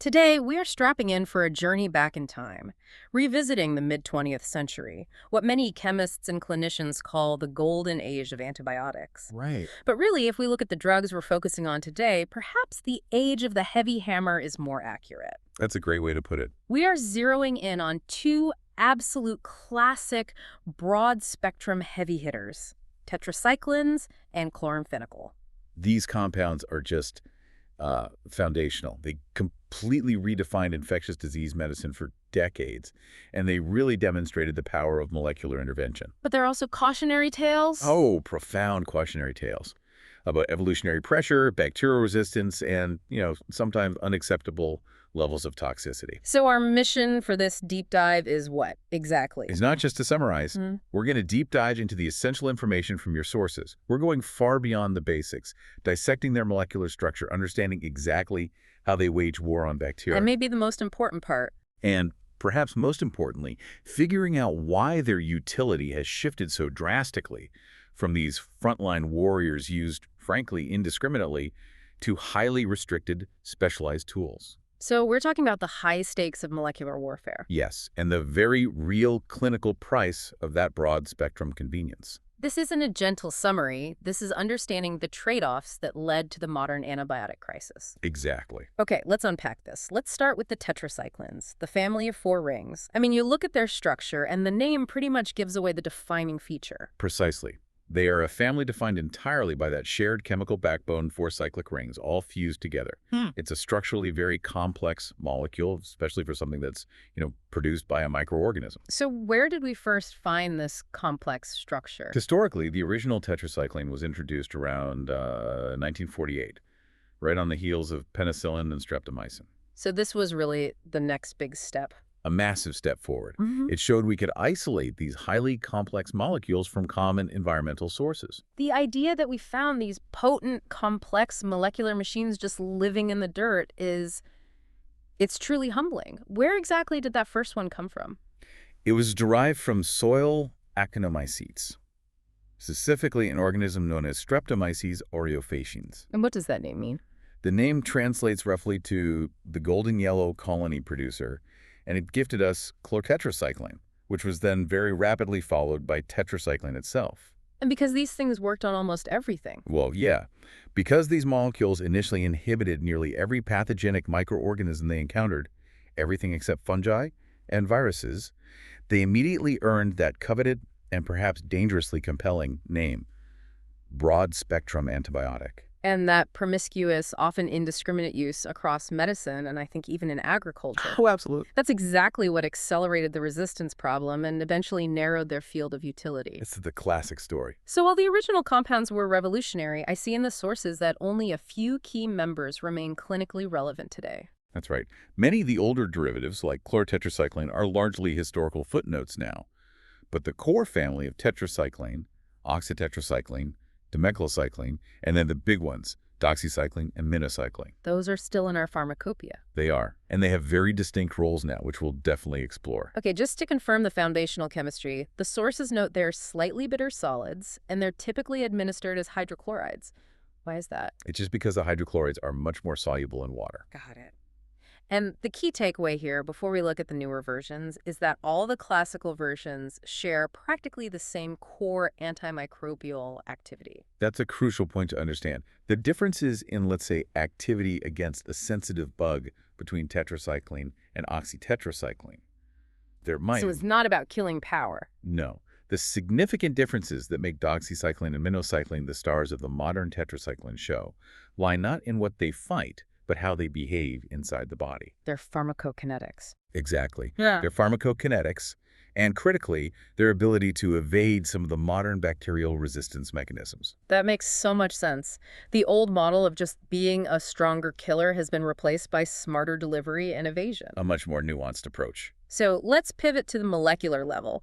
Today, we are strapping in for a journey back in time, revisiting the mid-20th century, what many chemists and clinicians call the golden age of antibiotics. Right. But really, if we look at the drugs we're focusing on today, perhaps the age of the heavy hammer is more accurate. That's a great way to put it. We are zeroing in on two absolute classic broad-spectrum heavy hitters, tetracyclines and chloramphenicol. These compounds are just foundational. They completely redefined infectious disease medicine for decades, and they really demonstrated the power of molecular intervention. But there are also cautionary tales. Oh, profound cautionary tales about evolutionary pressure, bacterial resistance, and, sometimes unacceptable levels of toxicity. So our mission for this deep dive is what, exactly? It's not just to summarize. We're going to deep dive into the essential information from your sources. We're going far beyond the basics, dissecting their molecular structure, understanding exactly how they wage war on bacteria. And maybe the most important part. And perhaps most importantly, figuring out why their utility has shifted so drastically from these frontline warriors used, frankly, indiscriminately, to highly restricted, specialized tools. So we're talking about the high stakes of molecular warfare. Yes, and the very real clinical price of that broad-spectrum convenience. This isn't a gentle summary. This is understanding the trade-offs that led to the modern antibiotic crisis. Exactly. Okay, let's unpack this. Let's start with the tetracyclines, the family of 4 rings. I mean, you look at their structure, and the name pretty much gives away the defining feature. Precisely. They are a family defined entirely by that shared chemical backbone, 4 cyclic rings, all fused together. It's a structurally very complex molecule, especially for something that's, produced by a microorganism. So where did we first find this complex structure? Historically, the original tetracycline was introduced around 1948, right on the heels of penicillin and streptomycin. So this was really the next big step. A massive step forward. It showed we could isolate these highly complex molecules from common environmental sources. The idea that we found these potent, complex molecular machines just living in the dirt it's truly humbling. Where exactly did that first one come from? It was derived from soil actinomycetes, specifically an organism known as Streptomyces aureofaciens. And what does that name mean? The name translates roughly to the golden yellow colony producer, and it gifted us chlortetracycline, which was then very rapidly followed by tetracycline itself. And because these things worked on almost everything. Well, yeah. Because these molecules initially inhibited nearly every pathogenic microorganism they encountered, everything except fungi and viruses, they immediately earned that coveted and perhaps dangerously compelling name, broad-spectrum antibiotic. And that promiscuous, often indiscriminate use across medicine, and I think even in agriculture. Oh, absolutely. That's exactly what accelerated the resistance problem and eventually narrowed their field of utility. It's the classic story. So while the original compounds were revolutionary, I see in the sources that only a few key members remain clinically relevant today. That's right. Many of the older derivatives, like chlortetracycline, are largely historical footnotes now. But the core family of tetracycline, oxytetracycline, dimethylcycline, and then the big ones, doxycycline and minocycline. Those are still in our pharmacopoeia. They are. And they have very distinct roles now, which we'll definitely explore. Okay, just to confirm the foundational chemistry, the sources note they're slightly bitter solids, and they're typically administered as hydrochlorides. Why is that? It's just because the hydrochlorides are much more soluble in water. Got it. And the key takeaway here, before we look at the newer versions, is that all the classical versions share practically the same core antimicrobial activity. That's a crucial point to understand. The differences in, let's say, activity against a sensitive bug between tetracycline and oxytetracycline. So it's not about killing power. No. The significant differences that make doxycycline and minocycline the stars of the modern tetracycline show lie not in what they fight, but how they behave inside the body. Their pharmacokinetics. Exactly. Yeah. Their pharmacokinetics, and critically, their ability to evade some of the modern bacterial resistance mechanisms. That makes so much sense. The old model of just being a stronger killer has been replaced by smarter delivery and evasion. A much more nuanced approach. So let's pivot to the molecular level.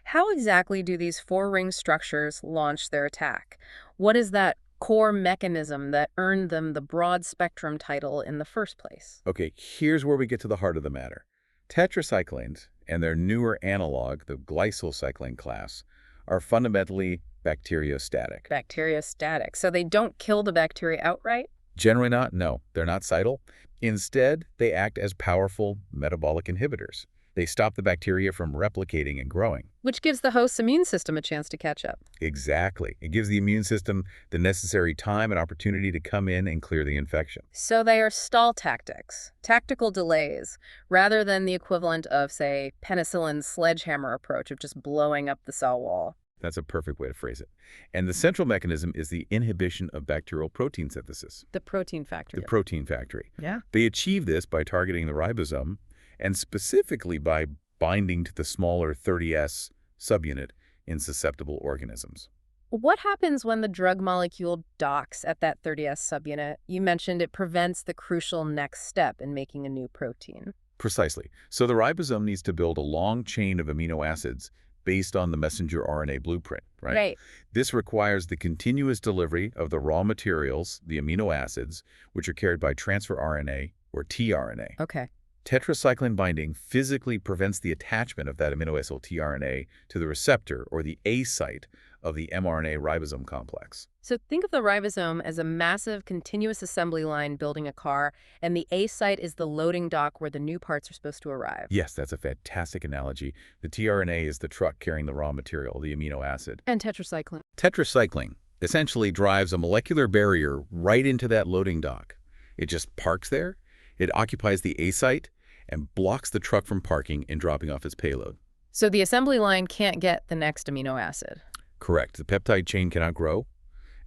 How exactly do these 4-ring structures launch their attack? What is that core mechanism that earned them the broad-spectrum title in the first place? Okay, here's where we get to the heart of the matter. Tetracyclines and their newer analog, the glycylcycline class, are fundamentally bacteriostatic. Bacteriostatic. So they don't kill the bacteria outright? Generally not, no. They're not cytal. Instead, they act as powerful metabolic inhibitors. They stop the bacteria from replicating and growing. Which gives the host's immune system a chance to catch up. Exactly. It gives the immune system the necessary time and opportunity to come in and clear the infection. So they are stall tactics, tactical delays, rather than the equivalent of, say, penicillin's sledgehammer approach of just blowing up the cell wall. That's a perfect way to phrase it. And the central mechanism is the inhibition of bacterial protein synthesis, The protein factory. the protein factory. Yeah. They achieve this by targeting the ribosome and specifically by binding to the smaller 30S subunit in susceptible organisms. What happens when the drug molecule docks at that 30S subunit? You mentioned it prevents the crucial next step in making a new protein. Precisely. So the ribosome needs to build a long chain of amino acids based on the messenger RNA blueprint, right? Right. This requires the continuous delivery of the raw materials, the amino acids, which are carried by transfer RNA or tRNA. Okay. Tetracycline binding physically prevents the attachment of that amino acid tRNA to the receptor or the A site of the mRNA ribosome complex. So think of the ribosome as a massive continuous assembly line building a car, and the A site is the loading dock where the new parts are supposed to arrive. Yes, that's a fantastic analogy. The tRNA is the truck carrying the raw material, the amino acid. And tetracycline. Tetracycline essentially drives a molecular barrier right into that loading dock. It just parks there, it occupies the A site, and blocks the truck from parking and dropping off its payload. So the assembly line can't get the next amino acid. Correct. The peptide chain cannot grow,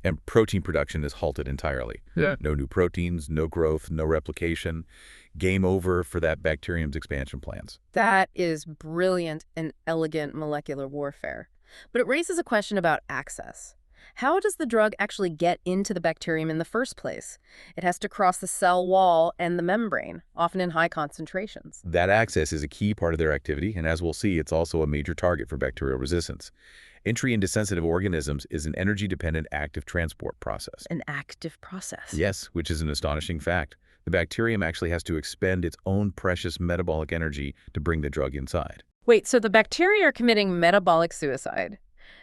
and protein production is halted entirely. Yeah. No new proteins, no growth, no replication. Game over for that bacterium's expansion plans. That is brilliant and elegant molecular warfare. But it raises a question about access. How does the drug actually get into the bacterium in the first place? It has to cross the cell wall and the membrane, often in high concentrations. That access is a key part of their activity, and as we'll see, it's also a major target for bacterial resistance. Entry into sensitive organisms is an energy-dependent active transport process. An active process. Yes, which is an astonishing fact. The bacterium actually has to expend its own precious metabolic energy to bring the drug inside. Wait, so the bacteria are committing metabolic suicide.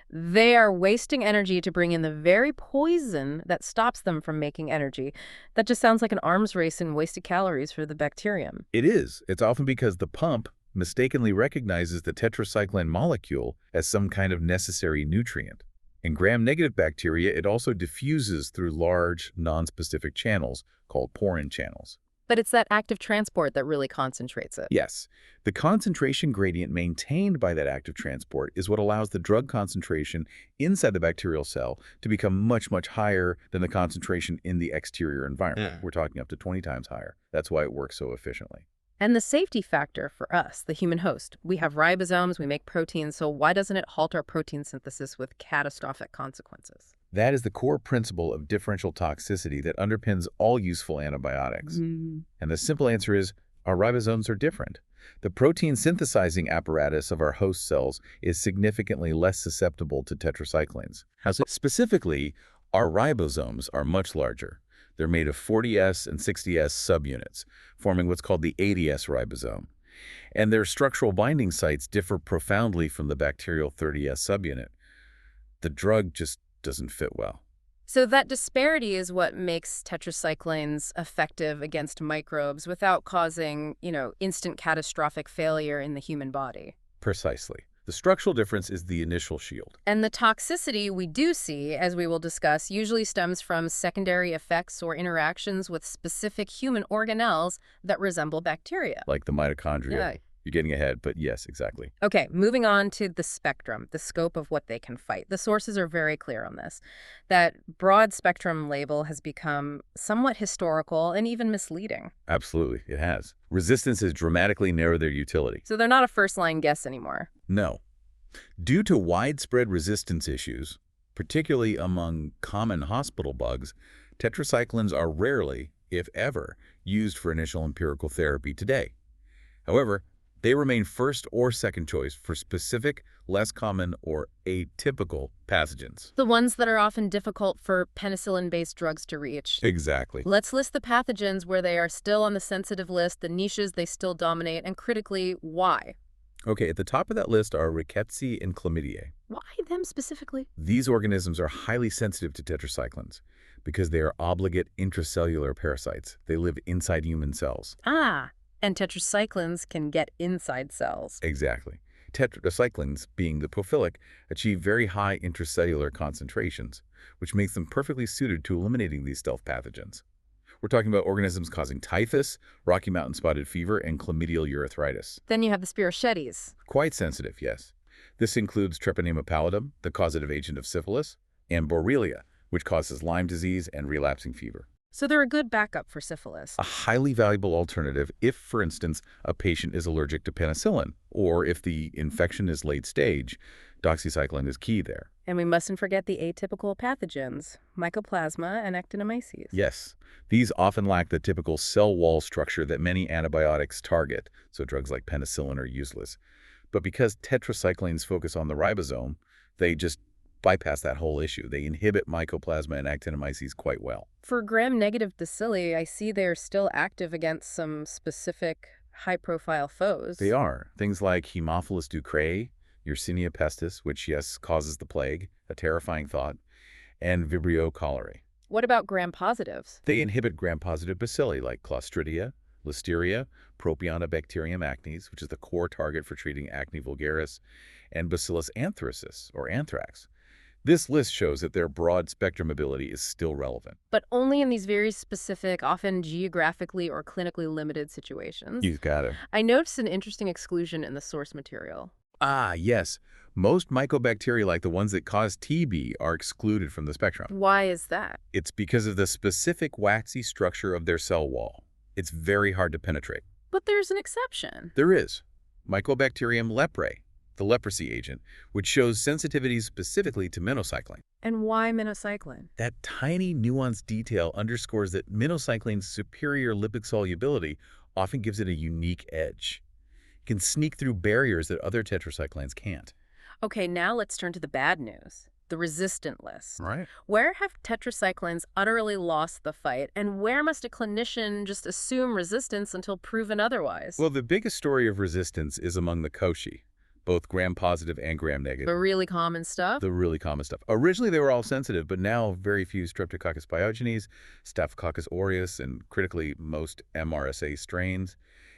They are wasting energy to bring in the very poison that stops them from making energy. That just sounds like an arms race and wasted calories for the bacterium. It is. It's often because the pump mistakenly recognizes the tetracycline molecule as some kind of necessary nutrient. In gram-negative bacteria, it also diffuses through large, non-specific channels called porin channels. But it's that active transport that really concentrates it. Yes, the concentration gradient maintained by that active transport is what allows the drug concentration inside the bacterial cell to become much, much higher than the concentration in the exterior environment. Yeah. We're talking up to 20 times higher. That's why it works so efficiently. And the safety factor for us, the human host. We have ribosomes, we make proteins, so why doesn't it halt our protein synthesis with catastrophic consequences? That is the core principle of differential toxicity that underpins all useful antibiotics. And the simple answer is, our ribosomes are different. The protein synthesizing apparatus of our host cells is significantly less susceptible to tetracyclines. Specifically, our ribosomes are much larger. They're made of 40S and 60S subunits, forming what's called the 80S ribosome. And their structural binding sites differ profoundly from the bacterial 30S subunit. The drug just doesn't fit well. So that disparity is what makes tetracyclines effective against microbes without causing, instant catastrophic failure in the human body. Precisely. The structural difference is the initial shield. And the toxicity we do see, as we will discuss, usually stems from secondary effects or interactions with specific human organelles that resemble bacteria. Like the mitochondria. Yeah. You're getting ahead, but yes, exactly. Okay, moving on to the spectrum, the scope of what they can fight. The sources are very clear on this. That broad spectrum label has become somewhat historical and even misleading. Absolutely, it has. Resistance has dramatically narrowed their utility. So they're not a first-line guess anymore. No. Due to widespread resistance issues, particularly among common hospital bugs, tetracyclines are rarely, if ever, used for initial empirical therapy today. However, they remain first or second choice for specific, less common, or atypical pathogens. The ones that are often difficult for penicillin-based drugs to reach. Exactly. Let's list the pathogens where they are still on the sensitive list, the niches they still dominate, and critically, why. Okay, at the top of that list are Rickettsia and Chlamydia. Why them specifically? These organisms are highly sensitive to tetracyclines. because they are obligate intracellular parasites. They live inside human cells. Ah, and tetracyclines can get inside cells. Exactly. Tetracyclines, being the prophylactic, achieve very high intracellular concentrations, which makes them perfectly suited to eliminating these stealth pathogens. We're talking about organisms causing typhus, Rocky Mountain spotted fever, and chlamydial urethritis. Then you have the spirochetes. Quite sensitive, yes. This includes Treponema pallidum, the causative agent of syphilis, and Borrelia, which causes Lyme disease and relapsing fever. So they're a good backup for syphilis. A highly valuable alternative if, for instance, a patient is allergic to penicillin, or if the infection is late stage, doxycycline is key there. And we mustn't forget the atypical pathogens, Mycoplasma and Actinomyces. Yes, these often lack the typical cell wall structure that many antibiotics target, so drugs like penicillin are useless. But because tetracyclines focus on the ribosome, they just bypass that whole issue. They inhibit Mycoplasma and Actinomyces quite well. For gram-negative bacilli, I see they're still active against some specific high-profile foes. They are. Things like Haemophilus ducreyi, Yersinia pestis, which, yes, causes the plague, a terrifying thought, and Vibrio cholerae. What about gram-positives? They inhibit gram-positive bacilli like Clostridia, Listeria, Propionibacterium acnes, which is the core target for treating acne vulgaris, and Bacillus anthracis, or anthrax. This list shows that their broad-spectrum ability is still relevant. But only in these very specific, often geographically or clinically limited situations. You've got it. I noticed an interesting exclusion in the source material. Ah, yes. Most mycobacteria, like the ones that cause TB, are excluded from the spectrum. Why is that? It's because of the specific waxy structure of their cell wall. It's very hard to penetrate. But there's an exception. There is. Mycobacterium leprae, the leprosy agent, which shows sensitivity specifically to minocycline. And why minocycline? That tiny nuanced detail underscores that minocycline's superior lipid solubility often gives it a unique edge. It can sneak through barriers that other tetracyclines can't. Okay, now let's turn to the bad news. The resistant list. Right. Where have tetracyclines utterly lost the fight, and where must a clinician just assume resistance until proven otherwise? Well, the biggest story of resistance is among the koshi, both gram-positive and gram-negative. The really common stuff? The really common stuff. Originally, they were all sensitive, but now very few Streptococcus pyogenes, Staphylococcus aureus, and critically most MRSA strains,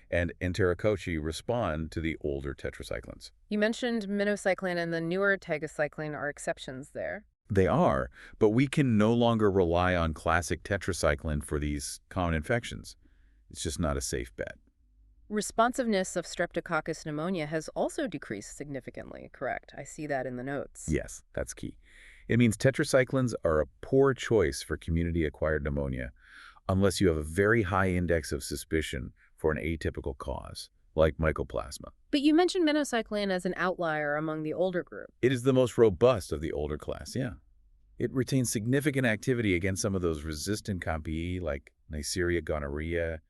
and Enterococci respond to the older tetracyclines. You mentioned minocycline and the newer tigecycline are exceptions there. They are, but we can no longer rely on classic tetracycline for these common infections. It's just not a safe bet. Responsiveness of Streptococcus pneumonia has also decreased significantly, correct? I see that in the notes. Yes, that's key. It means tetracyclines are a poor choice for community-acquired pneumonia unless you have a very high index of suspicion for an atypical cause, like Mycoplasma. But you mentioned minocycline as an outlier among the older group. It is the most robust of the older class, yeah. It retains significant activity against some of those resistant CompE like Neisseria gonorrhea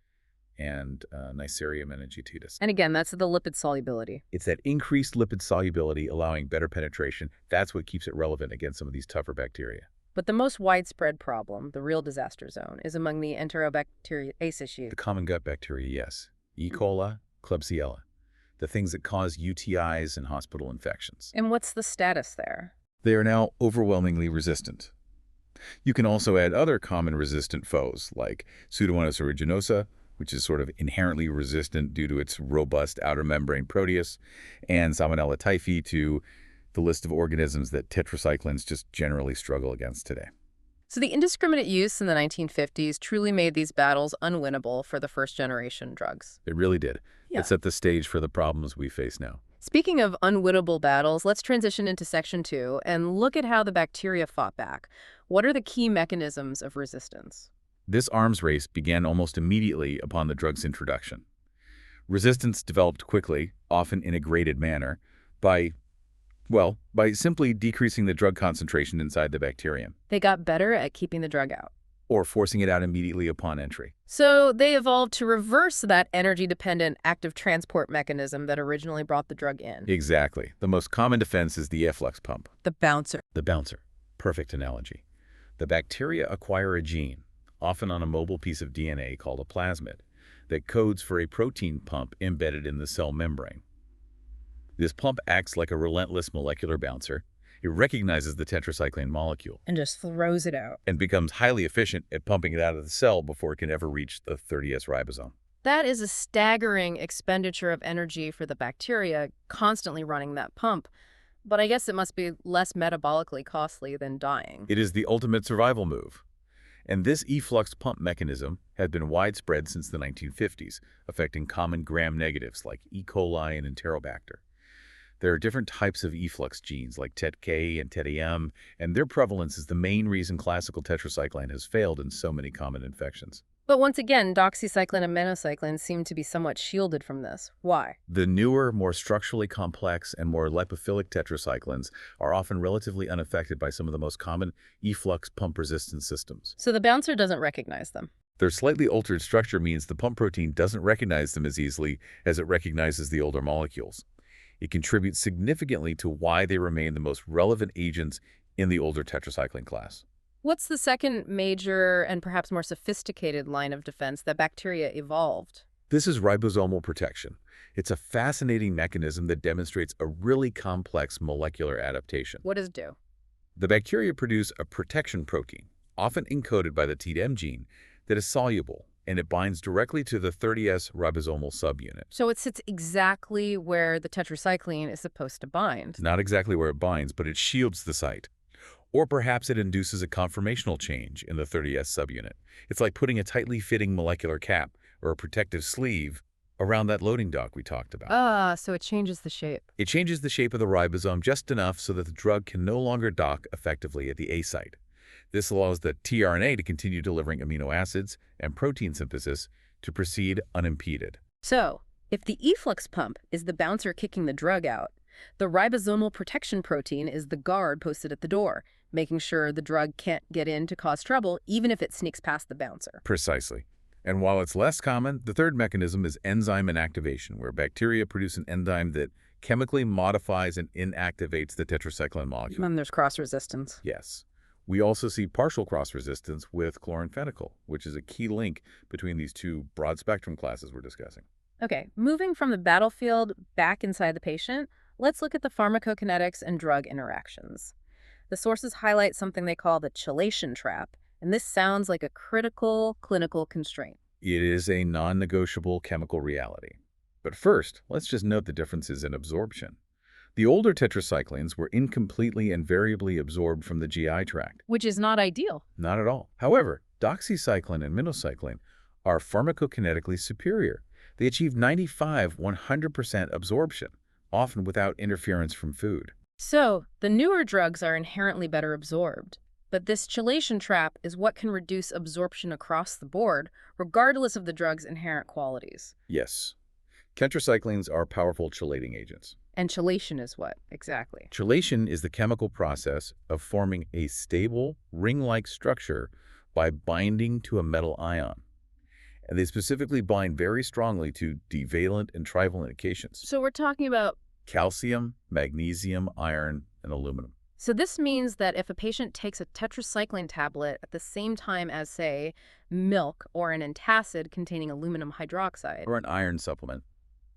and Neisseria meningitis. And again, that's the lipid solubility. It's that increased lipid solubility allowing better penetration. That's what keeps it relevant against some of these tougher bacteria. But the most widespread problem, the real disaster zone, is among the Enterobacteriaceae. The common gut bacteria, yes. E. coli, Klebsiella. The things that cause UTIs and hospital infections. And what's the status there? They are now overwhelmingly resistant. You can also add other common resistant foes like Pseudomonas aeruginosa, which is sort of inherently resistant due to its robust outer membrane proteus, and Salmonella typhi to the list of organisms that tetracyclines just generally struggle against today. So the indiscriminate use in the 1950s truly made these battles unwinnable for the first-generation drugs. It really did. Yeah. It set the stage for the problems we face now. Speaking of unwinnable battles, let's transition into Section 2 and look at how the bacteria fought back. What are the key mechanisms of resistance? This arms race began almost immediately upon the drug's introduction. Resistance developed quickly, often in a graded manner, by simply decreasing the drug concentration inside the bacterium. They got better at keeping the drug out. Or forcing it out immediately upon entry. So they evolved to reverse that energy-dependent active transport mechanism that originally brought the drug in. Exactly. The most common defense is the efflux pump. The bouncer. The bouncer. Perfect analogy. The bacteria acquire a gene, often on a mobile piece of DNA called a plasmid, that codes for a protein pump embedded in the cell membrane. This pump acts like a relentless molecular bouncer. It It recognizes the tetracycline molecule And just throws it out. and becomes highly efficient at pumping it out of the cell before it can ever reach the 30S ribosome. That is a staggering expenditure of energy for the bacteria, constantly running that pump. But I guess it must be less metabolically costly than dying. It is the ultimate survival move. And this efflux pump mechanism had been widespread since the 1950s, affecting common gram-negatives like E. coli and Enterobacter. There are different types of efflux genes like TET-K and TET-AM, and their prevalence is the main reason classical tetracycline has failed in so many common infections. But once again, doxycycline and minocycline seem to be somewhat shielded from this. Why? The newer, more structurally complex and more lipophilic tetracyclines are often relatively unaffected by some of the most common efflux pump-resistant systems. So the bouncer doesn't recognize them. Their slightly altered structure means the pump protein doesn't recognize them as easily as it recognizes the older molecules. It contributes significantly to why they remain the most relevant agents in the older tetracycline class. What's the second major and perhaps more sophisticated line of defense that bacteria evolved? This is ribosomal protection. It's a fascinating mechanism that demonstrates a really complex molecular adaptation. What does it do? The bacteria produce a protection protein, often encoded by the TET-M gene, that is soluble, and it binds directly to the 30S ribosomal subunit. So it sits exactly where the tetracycline is supposed to bind. Not exactly where it binds, but it shields the site. Or perhaps it induces a conformational change in the 30S subunit. It's like putting a tightly fitting molecular cap or a protective sleeve around that loading dock we talked about. So it changes the shape. It changes the shape of the ribosome just enough so that the drug can no longer dock effectively at the A site. This allows the tRNA to continue delivering amino acids and protein synthesis to proceed unimpeded. So, if the efflux pump is the bouncer kicking the drug out, the ribosomal protection protein is the guard posted at the door, making sure the drug can't get in to cause trouble, even if it sneaks past the bouncer. Precisely. And while it's less common, the third mechanism is enzyme inactivation, where bacteria produce an enzyme that chemically modifies and inactivates the tetracycline molecule. And there's cross-resistance. Yes. We also see partial cross-resistance with chloramphenicol, which is a key link between these two broad-spectrum classes we're discussing. Okay, moving from the battlefield back inside the patient, let's look at the pharmacokinetics and drug interactions. The sources highlight something they call the chelation trap, and this sounds like a critical clinical constraint. It is a non-negotiable chemical reality. But first, let's just note the differences in absorption. The older tetracyclines were incompletely and variably absorbed from the GI tract. Which is not ideal. Not at all. However, doxycycline and minocycline are pharmacokinetically superior. They achieve 95–100% absorption, often without interference from food. So, the newer drugs are inherently better absorbed. But this chelation trap is what can reduce absorption across the board, regardless of the drug's inherent qualities. Yes. Tetracyclines are powerful chelating agents. And chelation is what, exactly? Chelation is the chemical process of forming a stable, ring-like structure by binding to a metal ion. And they specifically bind very strongly to divalent and trivalent occasions. So we're talking about... calcium, magnesium, iron, and aluminum. So this means that if a patient takes a tetracycline tablet at the same time as, say, milk or an antacid containing aluminum hydroxide, Or an iron supplement,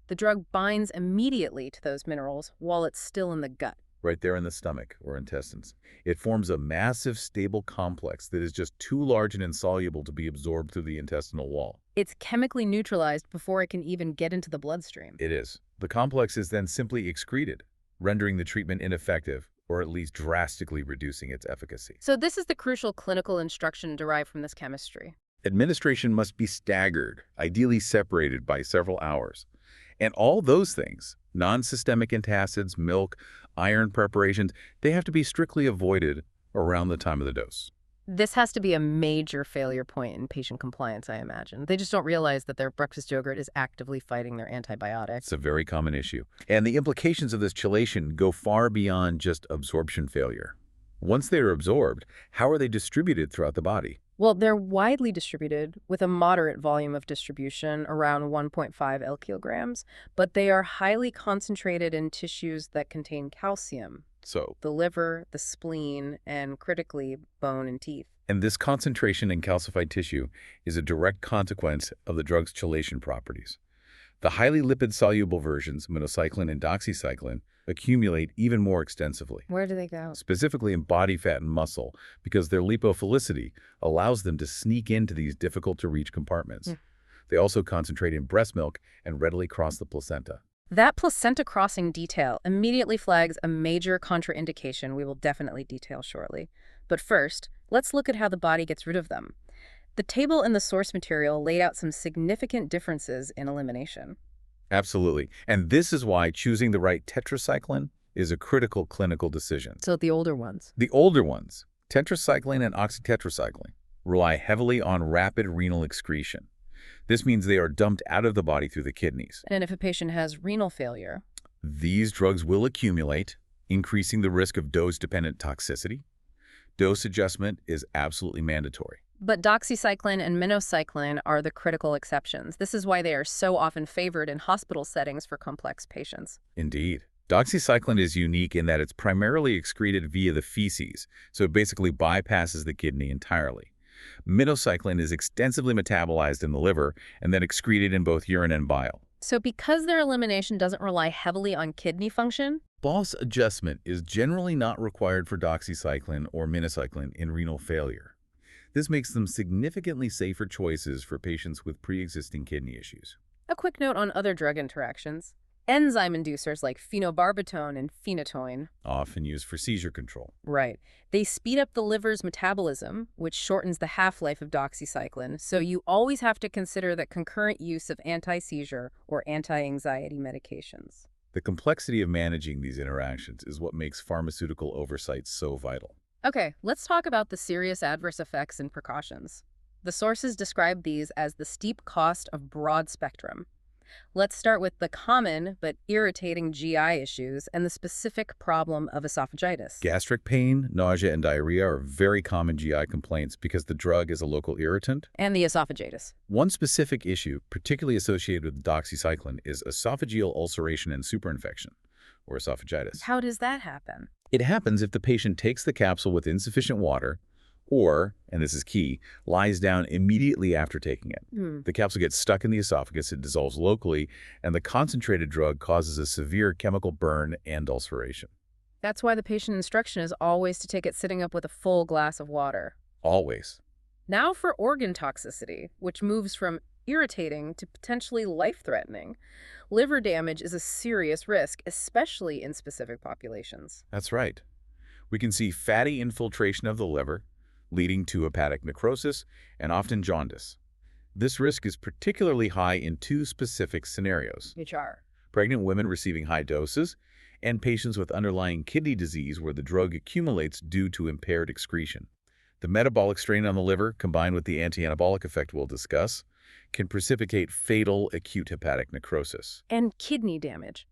the drug binds immediately to those minerals while it's still in the gut. right there in the stomach or intestines. It forms a massive, stable complex that is just too large and insoluble to be absorbed through the intestinal wall. It's chemically neutralized before it can even get into the bloodstream. It is. The complex is then simply excreted, rendering the treatment ineffective, or at least drastically reducing its efficacy. So this is the crucial clinical instruction derived from this chemistry. Administration must be staggered, ideally separated by several hours. And all those things, non-systemic antacids, milk, iron preparations, they have to be strictly avoided around the time of the dose. This has to be a major failure point in patient compliance, I imagine. They just don't realize that their breakfast yogurt is actively fighting their antibiotics. It's a very common issue. And the implications of this chelation go far beyond just absorption failure. Once they are absorbed, how are they distributed throughout the body? Well, they're widely distributed with a moderate volume of distribution, around 1.5 lkg, but they are highly concentrated in tissues that contain calcium, So, the liver, the spleen, and critically, bone and teeth. and this concentration in calcified tissue is a direct consequence of the drug's chelation properties. The highly lipid-soluble versions, minocycline and doxycycline, accumulate even more extensively, Where do they go? specifically in body fat and muscle, because their lipophilicity allows them to sneak into these difficult-to-reach compartments. They also concentrate in breast milk and readily cross the placenta. That placenta crossing detail immediately flags a major contraindication we will definitely detail shortly. But first, let's look at how the body gets rid of them. The table in the source material laid out some significant differences in elimination. Absolutely. And this is why choosing the right tetracycline is a critical clinical decision. So the older ones. The older ones, tetracycline and oxytetracycline, rely heavily on rapid renal excretion. This means they are dumped out of the body through the kidneys. And if a patient has renal failure, These drugs will accumulate, increasing the risk of dose-dependent toxicity. Dose adjustment is absolutely mandatory. but doxycycline and minocycline are the critical exceptions. This is why they are so often favored in hospital settings for complex patients. Indeed. Doxycycline is unique in that it's primarily excreted via the feces, so it basically bypasses the kidney entirely. Minocycline is extensively metabolized in the liver and then excreted in both urine and bile. So because their elimination doesn't rely heavily on kidney function, Dose adjustment is generally not required for doxycycline or minocycline in renal failure. This makes them significantly safer choices for patients with pre-existing kidney issues. a quick note on other drug interactions. Enzyme inducers like phenobarbital and phenytoin, Often used for seizure control. right, they speed up the liver's metabolism, which shortens the half-life of doxycycline, so you always have to consider the concurrent use of anti-seizure or anti-anxiety medications. The complexity of managing these interactions is what makes pharmaceutical oversight so vital. Okay, let's talk about the serious adverse effects and precautions. The sources describe these as the steep cost of broad spectrum. Let's start with the common but irritating GI issues and the specific problem of esophagitis. Gastric pain, nausea, and diarrhea are very common GI complaints because the drug is a local irritant. And the esophagitis. One specific issue, particularly associated with doxycycline, is esophageal ulceration and superinfection, or esophagitis. How does that happen? It happens if the patient takes the capsule with insufficient water or, and this is key, lies down immediately after taking it. The capsule gets stuck in the esophagus, it dissolves locally, and the concentrated drug causes a severe chemical burn and ulceration. That's why the patient instruction is always to take it sitting up with a full glass of water. Always. Now for organ toxicity, which moves from irritating to potentially life-threatening. Liver damage is a serious risk, especially in specific populations. That's right. We can see fatty infiltration of the liver, leading to hepatic necrosis and often jaundice. This risk is particularly high in two specific scenarios: HR. pregnant women receiving high doses and patients with underlying kidney disease where the drug accumulates due to impaired excretion. The metabolic strain on the liver, combined with the anti-anabolic effect we'll discuss, can precipitate fatal acute hepatic necrosis. And kidney damage.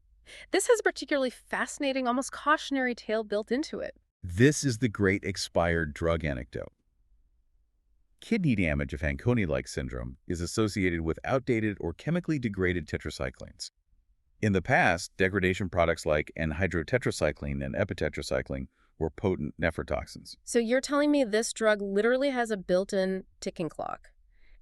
This has a particularly fascinating, almost cautionary tale built into it. This is the great expired drug anecdote. Kidney damage of Fanconi-like syndrome is associated with outdated or chemically degraded tetracyclines. In the past, degradation products like anhydrotetracycline and epitetracycline were potent nephrotoxins. So you're telling me this drug literally has a built-in ticking clock.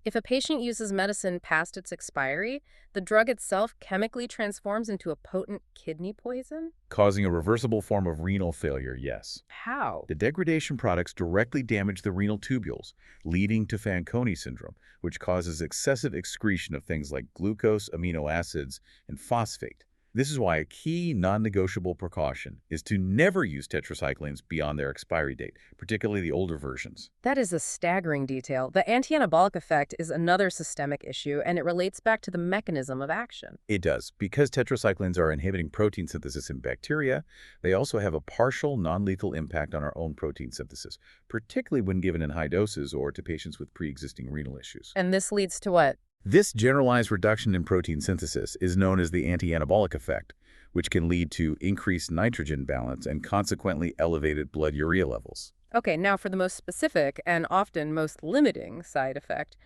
If a patient uses medicine past its expiry, the drug itself chemically transforms into a potent kidney poison? Causing a reversible form of renal failure, yes. How? The degradation products directly damage the renal tubules, leading to Fanconi syndrome, which causes excessive excretion of things like glucose, amino acids, and phosphate. This is why a key non-negotiable precaution is to never use tetracyclines beyond their expiry date, particularly the older versions. That is a staggering detail. The anti-anabolic effect is another systemic issue, and it relates back to the mechanism of action. It does. Because tetracyclines are inhibiting protein synthesis in bacteria, they also have a partial non-lethal impact on our own protein synthesis, particularly when given in high doses or to patients with pre-existing renal issues. And this leads to what? This generalized reduction in protein synthesis is known as the anti-anabolic effect, which can lead to increased nitrogen balance and consequently elevated blood urea levels. Okay, now for the most specific and often most limiting side effect,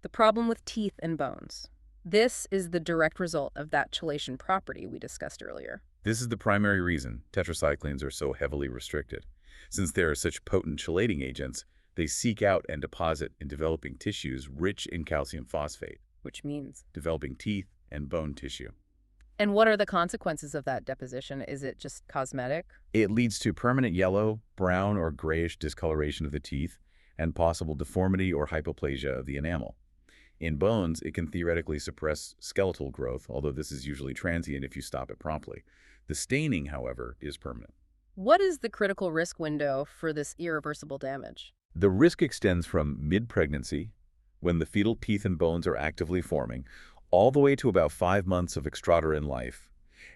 the problem with teeth and bones. This is the direct result of that chelation property we discussed earlier. This is the primary reason tetracyclines are so heavily restricted. Since they are such potent chelating agents, they seek out and deposit in developing tissues rich in calcium phosphate, Which means? developing teeth and bone tissue. And what are the consequences of that deposition? Is it just cosmetic? It leads to permanent yellow, brown, or grayish discoloration of the teeth and possible deformity or hypoplasia of the enamel. In bones, it can theoretically suppress skeletal growth, although this is usually transient if you stop it promptly. The staining, however, is permanent. What is the critical risk window for this irreversible damage? The risk extends from mid-pregnancy, when the fetal teeth and bones are actively forming, all the way to about 5 months of extrauterine life,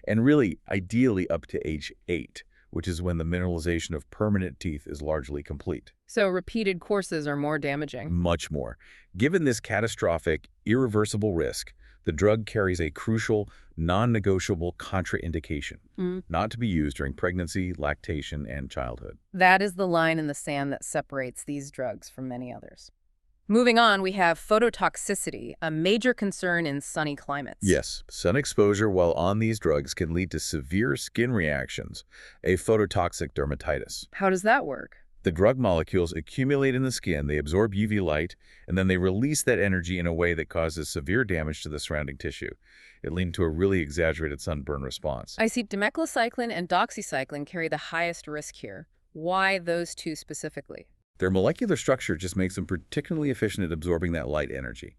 and really, ideally up to age 8, which is when the mineralization of permanent teeth is largely complete. So repeated courses are more damaging. Much more. Given this catastrophic, irreversible risk, the drug carries a crucial, non-negotiable contraindication, not to be used during pregnancy, lactation, and childhood. That is the line in the sand that separates these drugs from many others. Moving on, we have phototoxicity, a major concern in sunny climates. Yes, sun exposure while on these drugs can lead to severe skin reactions, a phototoxic dermatitis. How does that work? The drug molecules accumulate in the skin, they absorb UV light, and then they release that energy in a way that causes severe damage to the surrounding tissue. It leads to a really exaggerated sunburn response. I see demeclocycline and doxycycline carry the highest risk here. Why those two specifically? Their molecular structure just makes them particularly efficient at absorbing that light energy.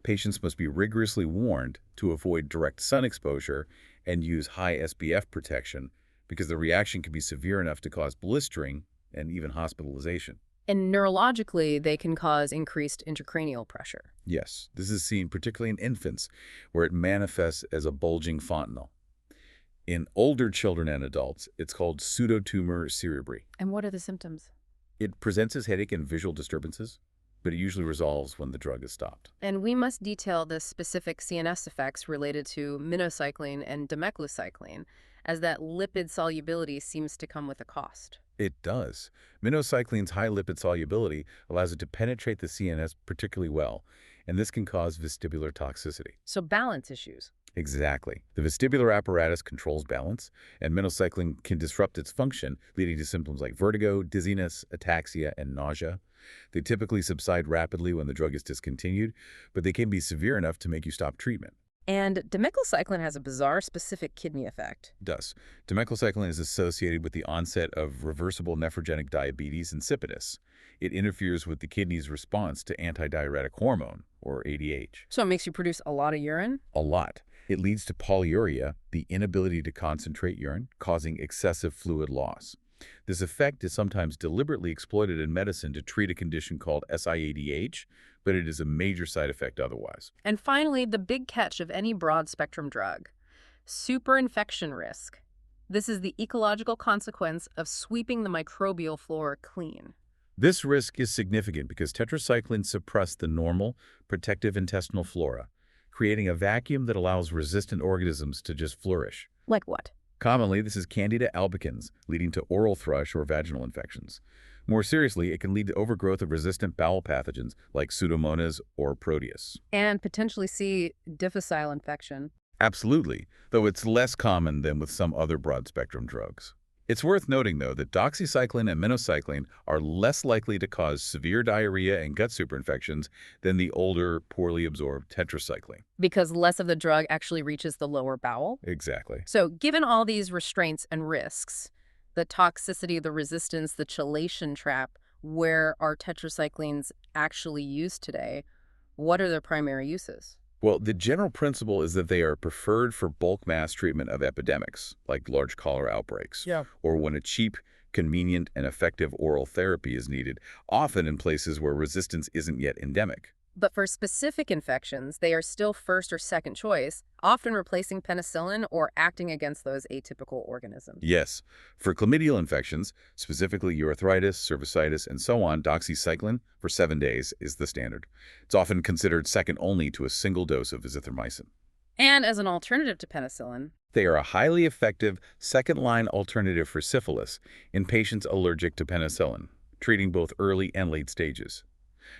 Patients must be rigorously warned to avoid direct sun exposure and use high SPF protection because the reaction can be severe enough to cause blistering and even hospitalization. And neurologically, they can cause increased intracranial pressure. Yes, this is seen particularly in infants, where it manifests as a bulging fontanelle. In older children and adults, it's called pseudotumor cerebri. And what are the symptoms? It presents as headache and visual disturbances, but it usually resolves when the drug is stopped. And we must detail the specific CNS effects related to minocycline and demeclocycline, as that lipid solubility seems to come with a cost. It does. Minocycline's high lipid solubility allows it to penetrate the CNS particularly well, and this can cause vestibular toxicity. So balance issues. Exactly. The vestibular apparatus controls balance, and minocycline can disrupt its function, leading to symptoms like vertigo, dizziness, ataxia, and nausea. They typically subside rapidly when the drug is discontinued, but they can be severe enough to make you stop treatment. And demeclocycline has a bizarre specific kidney effect. It does. Demeclocycline is associated with the onset of reversible nephrogenic diabetes insipidus. It interferes with the kidney's response to antidiuretic hormone, or ADH. So it makes you produce a lot of urine? A lot. It leads to polyuria, the inability to concentrate urine, causing excessive fluid loss. This effect is sometimes deliberately exploited in medicine to treat a condition called SIADH, but it is a major side effect otherwise. And finally, the big catch of any broad-spectrum drug, superinfection risk. This is the ecological consequence of sweeping the microbial flora clean. This risk is significant because tetracyclines suppress the normal, protective intestinal flora, creating a vacuum that allows resistant organisms to just flourish. Like what? Commonly, this is Candida albicans, leading to oral thrush or vaginal infections. More seriously, it can lead to overgrowth of resistant bowel pathogens like Pseudomonas or Proteus. And potentially see difficile infection. Absolutely, though it's less common than with some other broad-spectrum drugs. It's worth noting, though, that doxycycline and minocycline are less likely to cause severe diarrhea and gut superinfections than the older, poorly absorbed tetracycline. Because less of the drug actually reaches the lower bowel? Exactly. So given all these restraints and risks, the toxicity, the resistance, the chelation trap, where are tetracyclines actually used today? What are their primary uses? Well, the general principle is that they are preferred for bulk mass treatment of epidemics, like large cholera outbreaks, or when a cheap, convenient, and effective oral therapy is needed, often in places where resistance isn't yet endemic. But for specific infections, they are still first or second choice, often replacing penicillin or acting against those atypical organisms. Yes, for chlamydial infections, specifically urethritis, cervicitis, and so on, doxycycline for 7 days is the standard. It's often considered second only to a single dose of azithromycin. And as an alternative to penicillin, they are a highly effective second-line alternative for syphilis in patients allergic to penicillin, treating both early and late stages.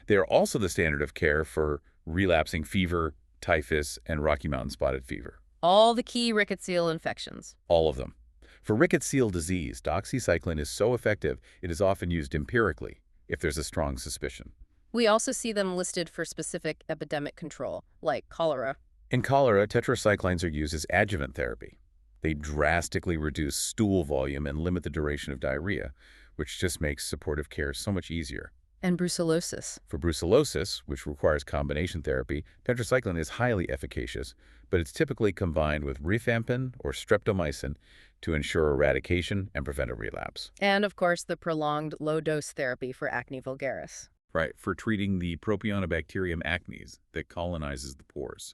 They are also the standard of care for relapsing fever, typhus, and Rocky Mountain spotted fever. all the key rickettsial infections. All of them. For rickettsial disease, doxycycline is so effective it is often used empirically if there's a strong suspicion. We also see them listed for specific epidemic control, like cholera. In cholera, tetracyclines are used as adjuvant therapy. They drastically reduce stool volume and limit the duration of diarrhea, which just makes supportive care so much easier. And brucellosis. For brucellosis, which requires combination therapy, tetracycline is highly efficacious, but it's typically combined with rifampin or streptomycin to ensure eradication and prevent a relapse. And, of course, the prolonged low-dose therapy for acne vulgaris. Right, for treating the Propionibacterium acnes that colonizes the pores.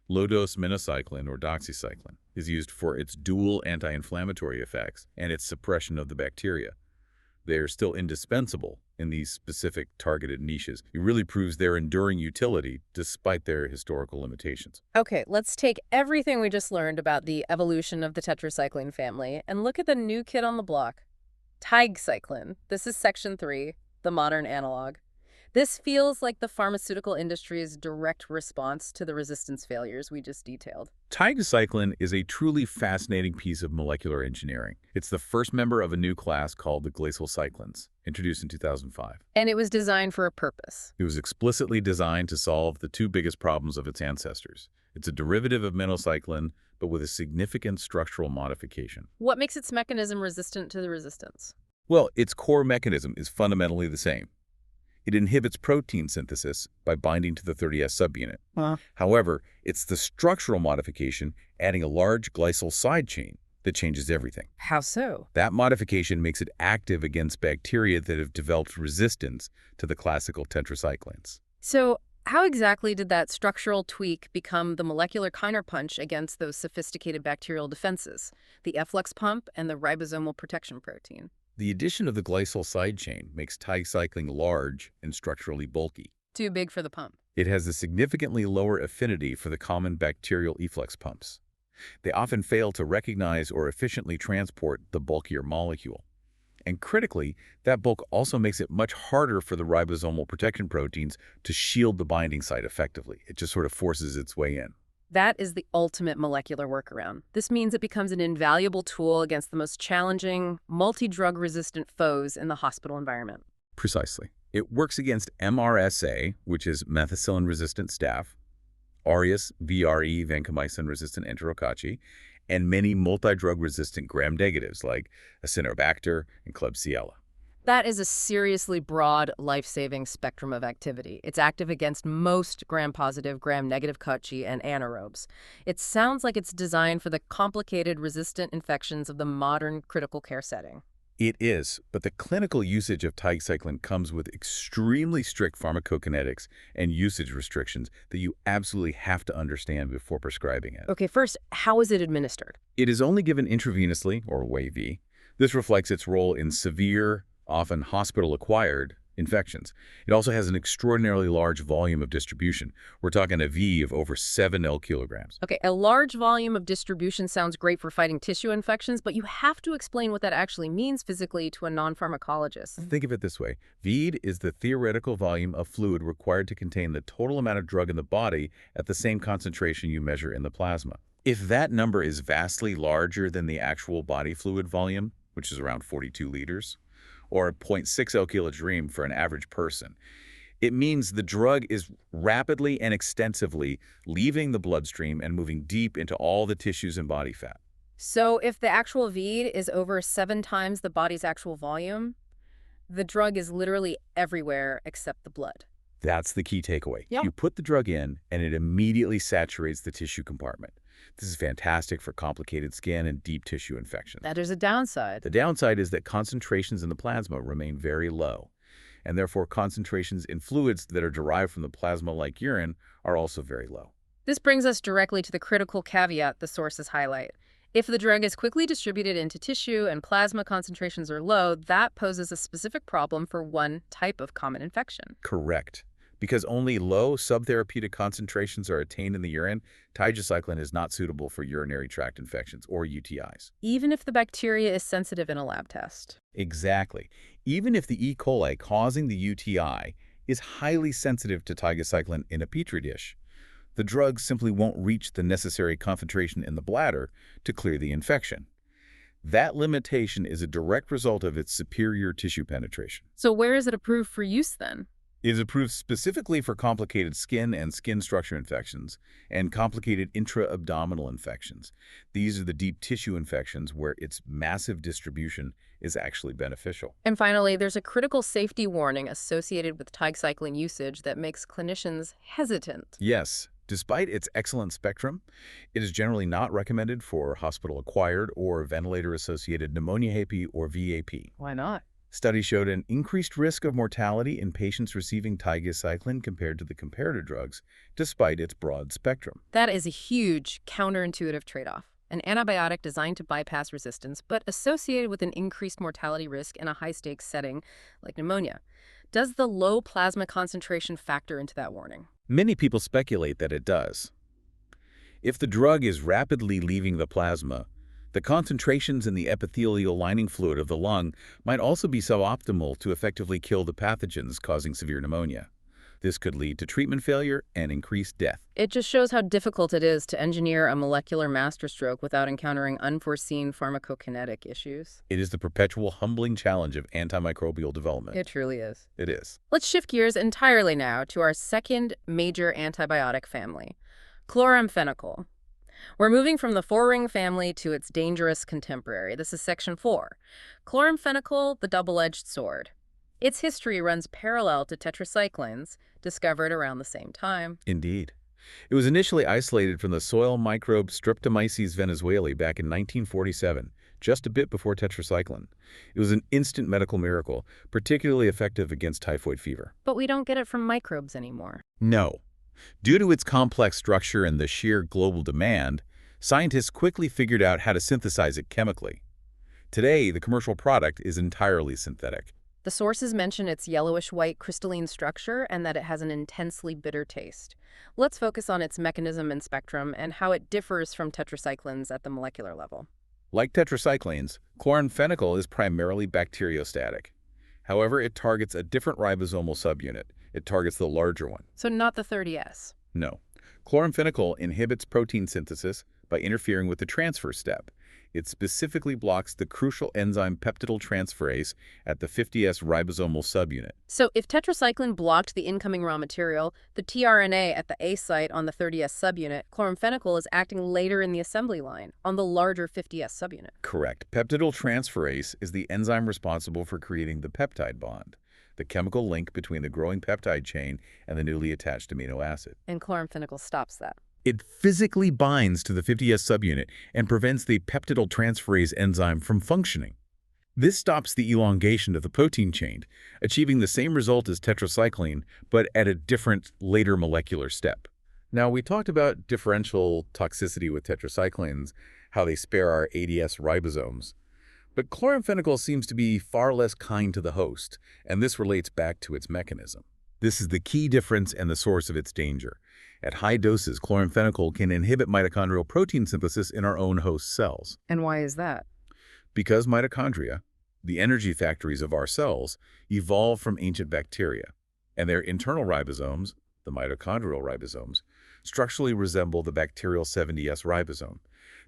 Low-dose minocycline or doxycycline is used for its dual anti-inflammatory effects and its suppression of the bacteria. They are still indispensable in these specific targeted niches. It really proves their enduring utility despite their historical limitations. Okay, let's take everything we just learned about the evolution of the tetracycline family and look at the new kid on the block, tigecycline. This is section 3, the modern analog. This feels like the pharmaceutical industry's direct response to the resistance failures we just detailed. Tigecycline is a truly fascinating piece of molecular engineering. It's the first member of a new class called the glacial cyclins, introduced in 2005. And it was designed for a purpose. It was explicitly designed to solve the two biggest problems of its ancestors. It's a derivative of minocycline, but with a significant structural modification. What makes its mechanism resistant to the resistance? Well, its core mechanism is fundamentally the same. It inhibits protein synthesis by binding to the 30S subunit. However, it's the structural modification, adding a large glycyl side chain, that changes everything. How so? That modification makes it active against bacteria that have developed resistance to the classical tetracyclines. So how exactly did that structural tweak become the molecular counterpunch against those sophisticated bacterial defenses, the efflux pump and the ribosomal protection protein? The addition of the glycyl side chain makes tigecycline large and structurally bulky. Too big for the pump. It has a significantly lower affinity for the common bacterial efflux pumps. They often fail to recognize or efficiently transport the bulkier molecule. And critically, that bulk also makes it much harder for the ribosomal protection proteins to shield the binding site effectively. It just sort of forces its way in. That is the ultimate molecular workaround. This means it becomes an invaluable tool against the most challenging, multi-drug resistant foes in the hospital environment. Precisely. It works against MRSA, which is methicillin-resistant staph, aureus, VRE, vancomycin-resistant enterococci, and many multi-drug-resistant gram-negatives like Acinetobacter and Klebsiella. That is a seriously broad, life-saving spectrum of activity. It's active against most gram-positive, gram-negative cocci and anaerobes. It sounds like it's designed for the complicated, resistant infections of the modern critical care setting. It is, but the clinical usage of tigecycline comes with extremely strict pharmacokinetics and usage restrictions that you absolutely have to understand before prescribing it. Okay, first, how is it administered? It is only given intravenously, or WAV. This reflects its role in severe, often hospital-acquired, infections. It also has an extraordinarily large volume of distribution. We're talking a V of over 7 kilograms. Okay, a large volume of distribution sounds great for fighting tissue infections, but you have to explain what that actually means physically to a non-pharmacologist. Think of it this way. VEED is the theoretical volume of fluid required to contain the total amount of drug in the body at the same concentration you measure in the plasma. If that number is vastly larger than the actual body fluid volume, which is around 42 liters, or 0.60 kilojoules for an average person, it means the drug is rapidly and extensively leaving the bloodstream and moving deep into all the tissues and body fat. So if the actual VEED is over 7 times the body's actual volume, the drug is literally everywhere except the blood. That's the key takeaway. Yeah. You put the drug in, and it immediately saturates the tissue compartment. This is fantastic for complicated skin and deep tissue infections. That is a downside. The downside is that concentrations in the plasma remain very low, and therefore concentrations in fluids that are derived from the plasma like urine are also very low. This brings us directly to the critical caveat the sources highlight. If the drug is quickly distributed into tissue and plasma concentrations are low, that poses a specific problem for one type of common infection. Correct. Because only low subtherapeutic concentrations are attained in the urine, tigecycline is not suitable for urinary tract infections or UTIs. Even if the bacteria is sensitive in a lab test. Exactly. Even if the E. coli causing the UTI is highly sensitive to tigecycline in a petri dish, the drug simply won't reach the necessary concentration in the bladder to clear the infection. That limitation is a direct result of its superior tissue penetration. So where is it approved for use then? It is approved specifically for complicated skin and skin structure infections and complicated intra-abdominal infections. These are the deep tissue infections where its massive distribution is actually beneficial. And finally, there's a critical safety warning associated with tigecycline usage that makes clinicians hesitant. Yes, despite its excellent spectrum, it is generally not recommended for hospital-acquired or ventilator-associated pneumonia HAP or VAP. Why not? Studies showed an increased risk of mortality in patients receiving tigecycline compared to the comparator drugs, despite its broad spectrum. That is a huge counterintuitive trade-off. An antibiotic designed to bypass resistance, but associated with an increased mortality risk in a high-stakes setting like pneumonia. Does the low plasma concentration factor into that warning? Many people speculate that it does. If the drug is rapidly leaving the plasma, the concentrations in the epithelial lining fluid of the lung might also be suboptimal to effectively kill the pathogens causing severe pneumonia. This could lead to treatment failure and increased death. It just shows how difficult it is to engineer a molecular masterstroke without encountering unforeseen pharmacokinetic issues. It is the perpetual humbling challenge of antimicrobial development. It truly is. It is. Let's shift gears entirely now to our second major antibiotic family, chloramphenicol. We're moving from the four-ring family to its dangerous contemporary. This is section 4. Chloramphenicol, the double-edged sword. Its history runs parallel to tetracyclines, discovered around the same time. Indeed. It was initially isolated from the soil microbe Streptomyces venezuelae back in 1947, just a bit before tetracycline. It was an instant medical miracle, particularly effective against typhoid fever. But we don't get it from microbes anymore. No. Due to its complex structure and the sheer global demand, scientists quickly figured out how to synthesize it chemically. Today, the commercial product is entirely synthetic. The sources mention its yellowish-white crystalline structure and that it has an intensely bitter taste. Let's focus on its mechanism and spectrum and how it differs from tetracyclines at the molecular level. Like tetracyclines, chloramphenicol is primarily bacteriostatic. However, it targets a different ribosomal subunit. It targets the larger one. So not the 30S. No. Chloramphenicol inhibits protein synthesis by interfering with the transfer step. It specifically blocks the crucial enzyme peptidyltransferase at the 50S ribosomal subunit. So if tetracycline blocked the incoming raw material, the tRNA at the A site on the 30S subunit, chloramphenicol is acting later in the assembly line, on the larger 50S subunit. Correct. Peptidyltransferase is the enzyme responsible for creating the peptide bond, the chemical link between the growing peptide chain and the newly attached amino acid. And chloramphenicol stops that. It physically binds to the 50S subunit and prevents the peptidyltransferase enzyme from functioning. This stops the elongation of the protein chain, achieving the same result as tetracycline, but at a different, later molecular step. Now, we talked about differential toxicity with tetracyclines, how they spare our ADS ribosomes. But chloramphenicol seems to be far less kind to the host, and this relates back to its mechanism. This is the key difference and the source of its danger. At high doses, chloramphenicol can inhibit mitochondrial protein synthesis in our own host cells. And why is that? Because mitochondria, the energy factories of our cells, evolved from ancient bacteria, and their internal ribosomes, the mitochondrial ribosomes, structurally resemble the bacterial 70S ribosome.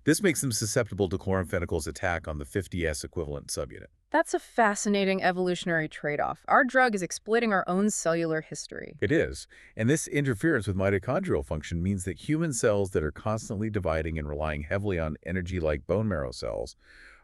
This makes them susceptible to chloramphenical's attack on the 50S equivalent subunit. That's a fascinating evolutionary trade-off. Our drug is exploiting our own cellular history. It is, and this interference with mitochondrial function means that human cells that are constantly dividing and relying heavily on energy like bone marrow cells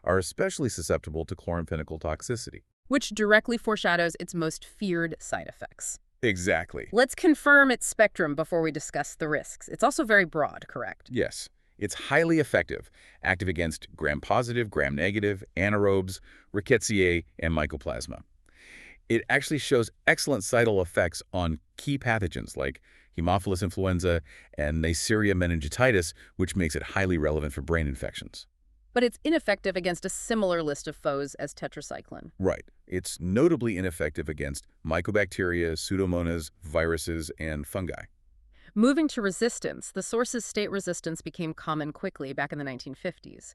are especially susceptible to chloramphenicol toxicity. Which directly foreshadows its most feared side effects. Exactly. Let's confirm its spectrum before we discuss the risks. It's also very broad, correct? Yes. It's highly effective, active against gram-positive, gram-negative, anaerobes, Rickettsia, and mycoplasma. It actually shows excellent cytal effects on key pathogens like Haemophilus influenza and Neisseria meningitis, which makes it highly relevant for brain infections. But it's ineffective against a similar list of foes as tetracycline. Right. It's notably ineffective against mycobacteria, pseudomonas, viruses, and fungi. Moving to resistance, the source's state resistance became common quickly back in the 1950s.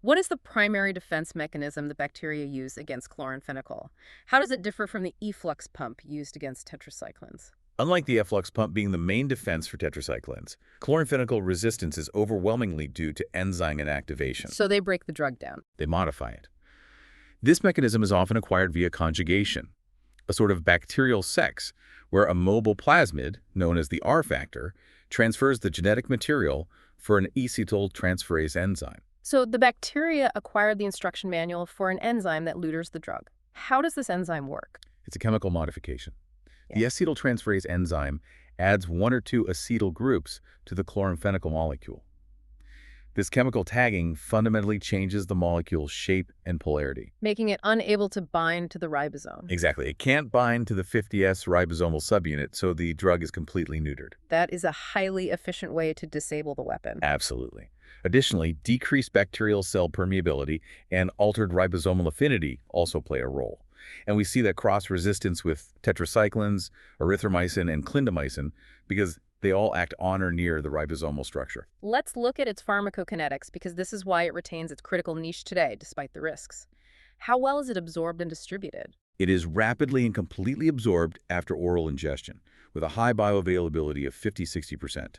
What is the primary defense mechanism the bacteria use against chloramphenicol? How does it differ from the efflux pump used against tetracyclines? Unlike the efflux pump being the main defense for tetracyclines, chloramphenicol resistance is overwhelmingly due to enzyme inactivation. So they break the drug down. They modify it. This mechanism is often acquired via conjugation. a sort of bacterial sex, where a mobile plasmid, known as the R factor, transfers the genetic material for an acetyltransferase enzyme. So the bacteria acquired the instruction manual for an enzyme that looters the drug. How does this enzyme work? It's a chemical modification. Yeah. The acetyltransferase enzyme adds one or two acetyl groups to the chloramphenicol molecule. This chemical tagging fundamentally changes the molecule's shape and polarity. Making it unable to bind to the ribosome. Exactly. It can't bind to the 50S ribosomal subunit, so the drug is completely neutered. That is a highly efficient way to disable the weapon. Absolutely. Additionally, decreased bacterial cell permeability and altered ribosomal affinity also play a role. And we see that cross-resistance with tetracyclines, erythromycin, and clindamycin because they all act on or near the ribosomal structure. Let's look at its pharmacokinetics because this is why it retains its critical niche today, despite the risks. How well is it absorbed and distributed? It is rapidly and completely absorbed after oral ingestion, with a high bioavailability of 50–60%.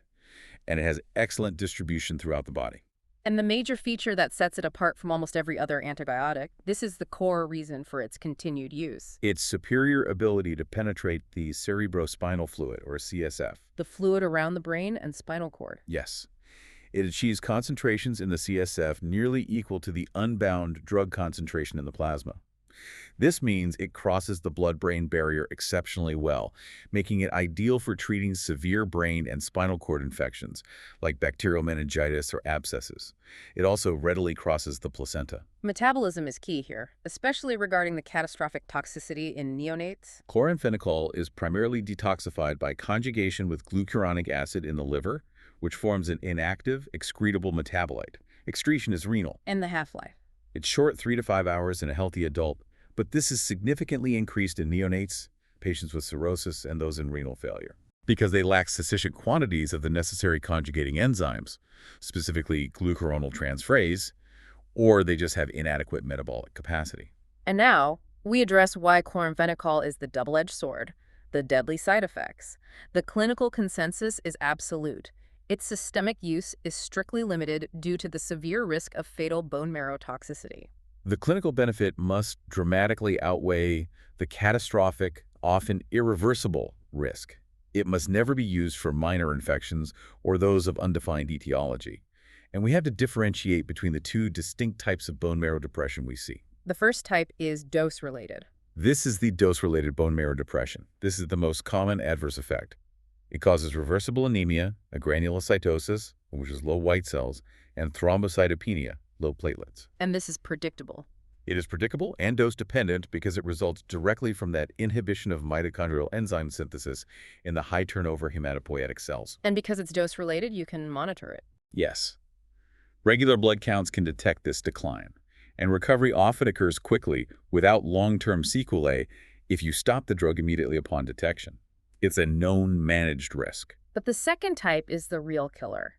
And it has excellent distribution throughout the body. And the major feature that sets it apart from almost every other antibiotic, this is the core reason for its continued use. Its superior ability to penetrate the cerebrospinal fluid, or CSF. The fluid around the brain and spinal cord. Yes. It achieves concentrations in the CSF nearly equal to the unbound drug concentration in the plasma. This means it crosses the blood-brain barrier exceptionally well, making it ideal for treating severe brain and spinal cord infections, like bacterial meningitis or abscesses. It also readily crosses the placenta. Metabolism is key here, especially regarding the catastrophic toxicity in neonates. Chloramphenicol is primarily detoxified by conjugation with glucuronic acid in the liver, which forms an inactive, excretable metabolite. Excretion is renal. And the half-life. It's short 3 to 5 hours in a healthy adult, but this is significantly increased in neonates, patients with cirrhosis, and those in renal failure, because they lack sufficient quantities of the necessary conjugating enzymes, specifically glucuronal transferase, or they just have inadequate metabolic capacity. And now, we address why chloramphenicol is the double-edged sword, the deadly side effects. The clinical consensus is absolute. Its systemic use is strictly limited due to the severe risk of fatal bone marrow toxicity. The clinical benefit must dramatically outweigh the catastrophic, often irreversible risk. It must never be used for minor infections or those of undefined etiology. And we have to differentiate between the two distinct types of bone marrow depression we see. The first type is dose-related. This is the dose-related bone marrow depression. This is the most common adverse effect. It causes reversible anemia, a granulocytosis, which is low white cells, and thrombocytopenia, low platelets. And this is predictable. It is predictable and dose-dependent because it results directly from that inhibition of mitochondrial enzyme synthesis in the high-turnover hematopoietic cells. And because it's dose-related, you can monitor it. Yes. Regular blood counts can detect this decline, and recovery often occurs quickly without long-term sequelae if you stop the drug immediately upon detection. It's a known managed risk. But the second type is the real killer.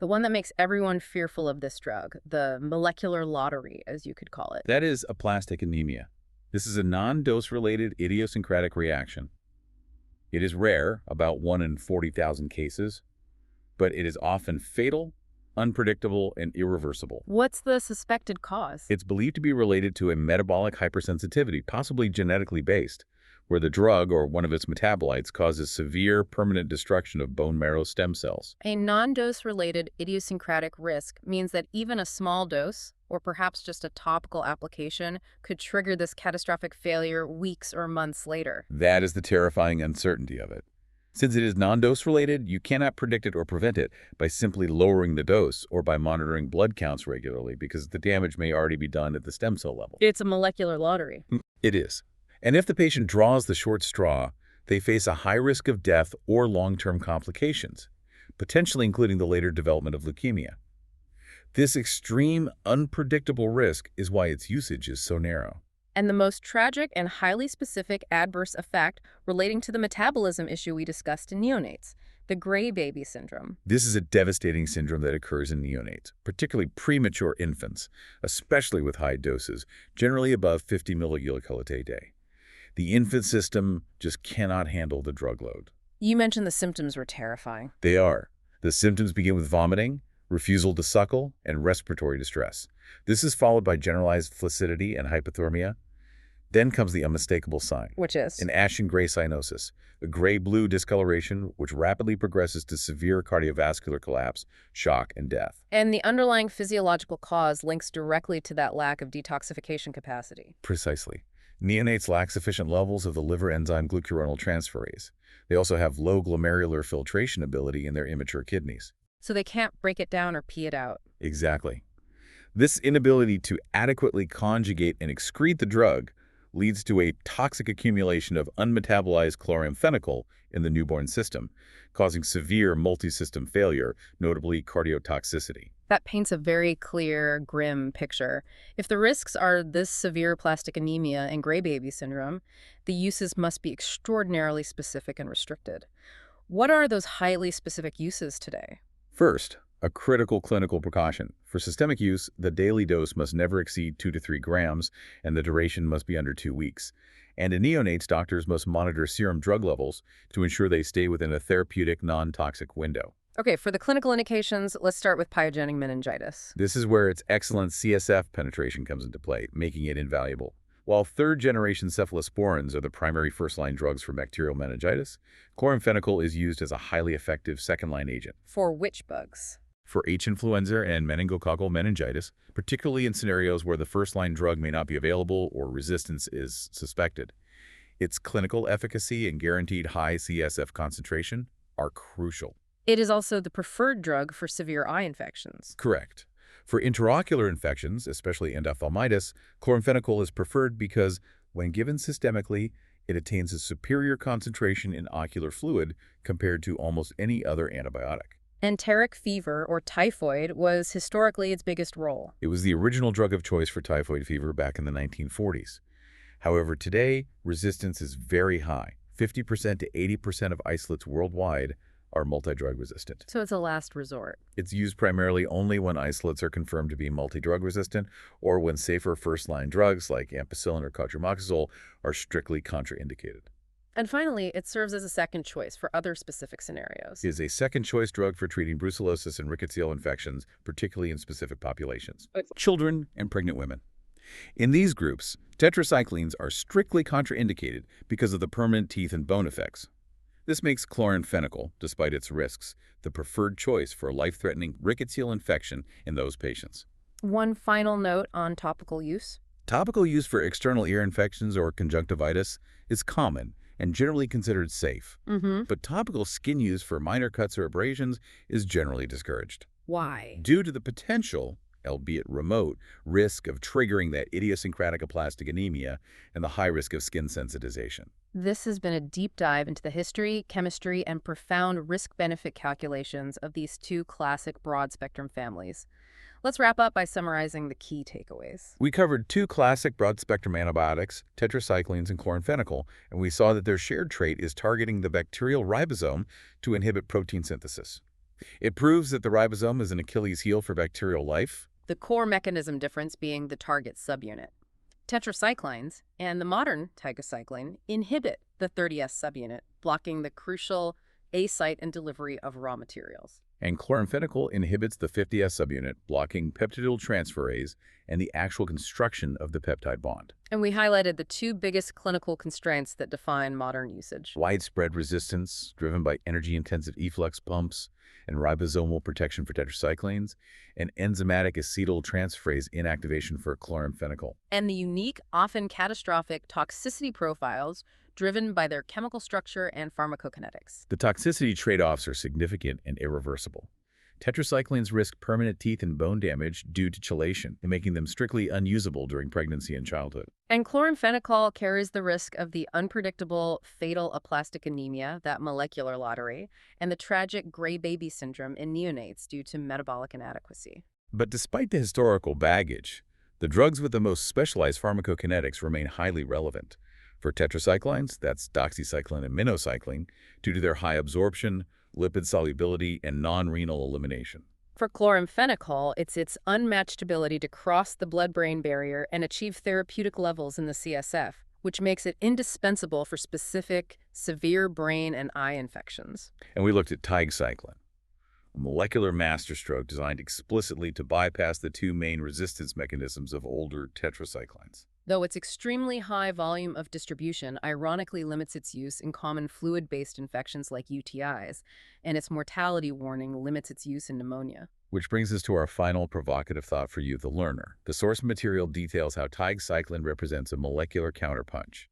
The one that makes everyone fearful of this drug, the molecular lottery, as you could call it. That is aplastic anemia. This is a non-dose-related idiosyncratic reaction. It is rare, about 1 in 40,000 cases, but it is often fatal, unpredictable, and irreversible. What's the suspected cause? It's believed to be related to a metabolic hypersensitivity, possibly genetically based, where the drug or one of its metabolites causes severe permanent destruction of bone marrow stem cells. A non-dose-related idiosyncratic risk means that even a small dose, or perhaps just a topical application, could trigger this catastrophic failure weeks or months later. That is the terrifying uncertainty of it. Since it is non-dose related, you cannot predict it or prevent it by simply lowering the dose or by monitoring blood counts regularly because the damage may already be done at the stem cell level. It's a molecular lottery. It is. And if the patient draws the short straw, they face a high risk of death or long-term complications, potentially including the later development of leukemia. This extreme, unpredictable risk is why its usage is so narrow. And the most tragic and highly specific adverse effect relating to the metabolism issue we discussed in neonates, the gray baby syndrome. This is a devastating syndrome that occurs in neonates, particularly premature infants, especially with high doses, generally above 50 millikilocalories a day. The infant system just cannot handle the drug load. You mentioned the symptoms were terrifying. They are. The symptoms begin with vomiting, refusal to suckle, and respiratory distress. This is followed by generalized flaccidity and hypothermia. Then comes the unmistakable sign, Which is? an ashen gray cyanosis, a gray-blue discoloration which rapidly progresses to severe cardiovascular collapse, shock, and death. And the underlying physiological cause links directly to that lack of detoxification capacity. Precisely. Neonates lack sufficient levels of the liver enzyme glucuronidtransferase. They also have low glomerular filtration ability in their immature kidneys. So they can't break it down or pee it out. Exactly. This inability to adequately conjugate and excrete the drug leads to a toxic accumulation of unmetabolized chloramphenicol in the newborn system, causing severe multi-system failure, notably cardiotoxicity. That paints a very clear, grim picture. If the risks are this severe plastic anemia and gray baby syndrome, the uses must be extraordinarily specific and restricted. What are those highly specific uses today? First, a critical clinical precaution. For systemic use, the daily dose must never exceed 2 to 3 grams, and the duration must be under 2 weeks. And in neonates, doctors must monitor serum drug levels to ensure they stay within a therapeutic, non-toxic window. Okay, for the clinical indications, let's start with pyogenic meningitis. This is where its excellent CSF penetration comes into play, making it invaluable. While third-generation cephalosporins are the primary first-line drugs for bacterial meningitis, chloramphenicol is used as a highly effective second-line agent. For which bugs? For H. influenza and meningococcal meningitis, particularly in scenarios where the first-line drug may not be available or resistance is suspected. Its clinical efficacy and guaranteed high CSF concentration are crucial. It is also the preferred drug for severe eye infections. Correct. For intraocular infections, especially endophthalmitis, chloramphenicol is preferred because, when given systemically, it attains a superior concentration in ocular fluid compared to almost any other antibiotic. Enteric fever, or typhoid, was historically its biggest role. It was the original drug of choice for typhoid fever back in the 1940s. However, today, resistance is very high. 50% to 80% of isolates worldwide are multi-drug resistant. So it's a last resort. It's used primarily only when isolates are confirmed to be multi-drug resistant or when safer first-line drugs like ampicillin or cotrimoxazole are strictly contraindicated. And finally, it serves as a second choice for other specific scenarios. It is a second-choice drug for treating brucellosis and rickettsial infections, particularly in specific populations. Children and pregnant women. In these groups, tetracyclines are strictly contraindicated because of the permanent teeth and bone effects. This makes chloramphenicol, despite its risks, the preferred choice for a life-threatening rickettsial infection in those patients. One final note on topical use. Topical use for external ear infections or conjunctivitis is common and generally considered safe. But topical skin use for minor cuts or abrasions is generally discouraged. Why? Due to the potential, albeit remote, risk of triggering that idiosyncratic aplastic anemia and the high risk of skin sensitization. This has been a deep dive into the history, chemistry, and profound risk-benefit calculations of these two classic broad-spectrum families. Let's wrap up by summarizing the key takeaways. We covered two classic broad-spectrum antibiotics, tetracyclines and chloramphenicol, and we saw that their shared trait is targeting the bacterial ribosome to inhibit protein synthesis. It proves that the ribosome is an Achilles heel for bacterial life. The core mechanism difference being the target subunit. Tetracyclines and the modern tigecycline inhibit the 30S subunit, blocking the crucial A site and delivery of raw materials. And chloramphenicol inhibits the 50S subunit, blocking peptidyl transferase and the actual construction of the peptide bond. And we highlighted the two biggest clinical constraints that define modern usage. Widespread resistance, driven by energy-intensive efflux pumps and ribosomal protection for tetracyclines, and enzymatic acetyl transferase inactivation for chloramphenicol. And the unique, often catastrophic toxicity profiles driven by their chemical structure and pharmacokinetics. The toxicity trade-offs are significant and irreversible. Tetracyclines risk permanent teeth and bone damage due to chelation, making them strictly unusable during pregnancy and childhood. And chloramphenicol carries the risk of the unpredictable fatal aplastic anemia, that molecular lottery, and the tragic gray baby syndrome in neonates due to metabolic inadequacy. But despite the historical baggage, the drugs with the most specialized pharmacokinetics remain highly relevant. For tetracyclines, that's doxycycline and minocycline, due to their high absorption, lipid solubility, and non-renal elimination. For chloramphenicol, it's its unmatched ability to cross the blood-brain barrier and achieve therapeutic levels in the CSF, which makes it indispensable for specific, severe brain and eye infections. And we looked at tigecycline, a molecular masterstroke designed explicitly to bypass the two main resistance mechanisms of older tetracyclines. though its extremely high volume of distribution ironically limits its use in common fluid-based infections like UTIs, and its mortality warning limits its use in pneumonia. Which brings us to our final provocative thought for you, the learner. The source material details how tigecycline represents a molecular counterpunch.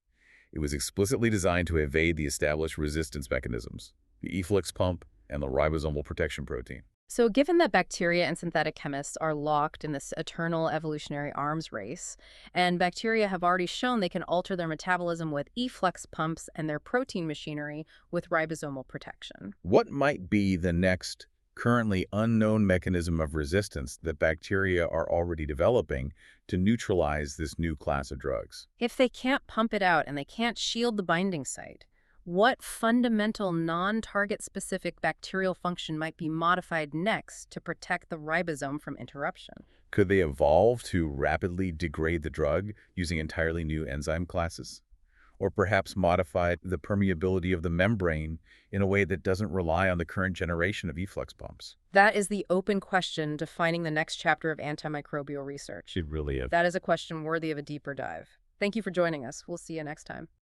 It was explicitly designed to evade the established resistance mechanisms, the efflux pump and the ribosomal protection protein. So given that bacteria and synthetic chemists are locked in this eternal evolutionary arms race, and bacteria have already shown they can alter their metabolism with efflux pumps and their protein machinery with ribosomal protection. What might be the next currently unknown mechanism of resistance that bacteria are already developing to neutralize this new class of drugs? If they can't pump it out and they can't shield the binding site, what fundamental non-target specific bacterial function might be modified next to protect the ribosome from interruption? Could they evolve to rapidly degrade the drug using entirely new enzyme classes? Or perhaps modify the permeability of the membrane in a way that doesn't rely on the current generation of efflux pumps? That is the open question defining the next chapter of antimicrobial research. Should really have. That is a question worthy of a deeper dive. Thank you for joining us. We'll see you next time.